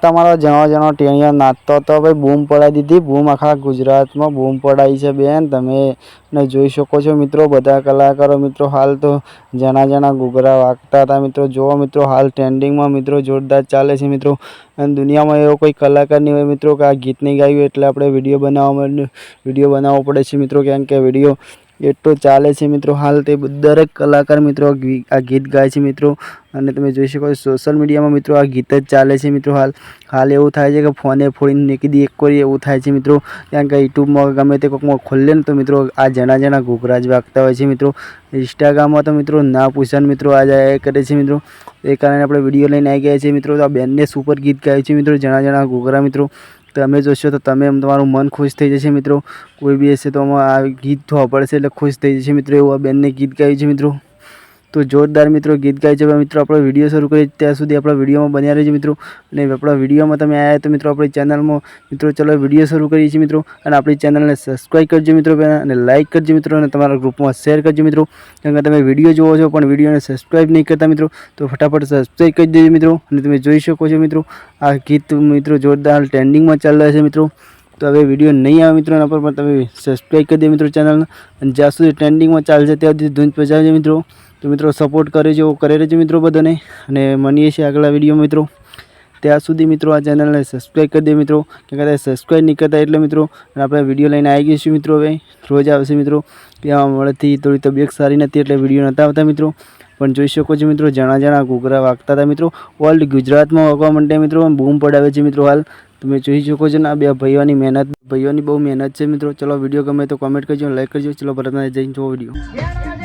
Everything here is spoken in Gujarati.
તમારો જણો ટેણીઓ નાચતો હતો ભાઈ, બૂમ પડાવી દીધી, બૂમ આખા ગુજરાતમાં બૂમ પડાવી છે બેન। તમે ને જોઈ શકો છો મિત્રો, બધા કલાકારો મિત્રો હાલ તો જણા ઘૂઘરા વાગતા હતા મિત્રો। જુઓ મિત્રો, હાલ ટ્રેન્ડિંગમાં મિત્રો જોરદાર ચાલે છે મિત્રો। અને દુનિયામાં એવો કોઈ કલાકાર નહીં હોય મિત્રો કે આ ગીત નહીં ગાયું, એટલે આપણે વિડીયો બનાવવો પડે છે મિત્રો, કેમ કે વિડીયો એટલો ચાલે છે મિત્રો। હાલ તે દરેક કલાકાર મિત્રો આ ગીત ગાય છે મિત્રો। અને તમે જોઈ શકો છો સોશિયલ મીડિયામાં મિત્રો આ ગીત જ ચાલે છે મિત્રો। હાલ એવું થાય છે કે ફોને ફોડીને મૂકી દઈએ એક કરી એવું થાય છે મિત્રો, કારણ કે યુટ્યુબમાં ગમે તે કોઈકમાં ખોલે ને તો મિત્રો આ જણા ઘૂઘરા જ વાગતા હોય છે મિત્રો। ઇન્સ્ટાગ્રામમાં તો મિત્રો ના પૂછાને મિત્રો આ જાય કરે છે મિત્રો, એ કારણે આપણે વિડીયો લઈને આવી ગયા છીએ મિત્રો। તો આ બેનને સુપર ગીત ગાય છે મિત્રો, જણા ઘૂઘરા મિત્રો। તમે જોશો તો તમારું મન ખુશ થઈ જશે મિત્રો। કોઈ બી હશે તો આ ગીત સાંભળશે એટલે ખુશ થઈ જશે મિત્રો, એવું આ બેનને ગીત ગાયું છે મિત્રો। તો જોરદાર મિત્રો ગીત ગાય છે મિત્રો। આપણો વિડીયો શરૂ કરીએ ત્યાં સુધી આપણા વિડીયોમાં બન્યા રહેજો મિત્રો। અને આપણા વિડીયોમાં તમે આવ્યા તો મિત્રો આપણી ચેનલમાં મિત્રો ચલો વિડીયો શરૂ કરીએ છીએ મિત્રો। અને આપણી ચેનલને સબસ્ક્રાઈબ કરજો મિત્રો અને લાઇક કરજો મિત્રો, અને તમારા ગ્રુપમાં શેર કરજો મિત્રો, કારણ કે તમે વિડીયો જુઓ છો પણ વિડીયોને સબસ્ક્રાઈબ નહીં કરતા મિત્રો, તો ફટાફટ સબસ્ક્રાઈબ કરી દેજો મિત્રો। અને તમે જોઈ શકો છો મિત્રો આ ગીત મિત્રો જોરદાર ટ્રેન્ડિંગમાં ચાલી રહ્યા છે મિત્રો। તો હવે વિડીયો નહીં આવે મિત્રો એના પર પણ તમે સબસ્ક્રાઈબ કરી દે મિત્રો ચેનલને, અને જ્યાં સુધી ટ્રેન્ડિંગમાં ચાલશે ત્યાં સુધી ધૂન પજાવજો મિત્રો। તો મિત્રો સપોર્ટ કરે રહેજો મિત્રો બધાને, અને મળીએ છીએ આગલા વિડીયો મિત્રો। ત્યાં સુધી મિત્રો આ ચેનલને સબસ્ક્રાઈબ કરી દે મિત્રો, કારણ કે સબસ્ક્રાઈબ નહીં કરતા એટલે મિત્રો। અને આપણે વિડીયો લઈને આવી ગઈશું મિત્રો, હવે રોજ આવશે મિત્રો। ત્યાં મળતી થોડી તબિયત સારી નથી એટલે વિડીયો નહોતા આવતા મિત્રો, પણ જોઈ શકો છો મિત્રો જણા ઘૂઘરા વાગતા હતા મિત્રો। ઓલ ગુજરાતમાં વાગવા માંડ્યા મિત્રો, બૂમ પડાવે છે મિત્રો। હાલ તમે જોઈ શકો છો ને આ બે ભાઈઓની બહુ મહેનત છે મિત્રો। ચલો વિડીયો ગમે તો કોમેન્ટ કરજો, લાઈક કરજો। ચલો ભરતના જઈને જોવો વિડીયો।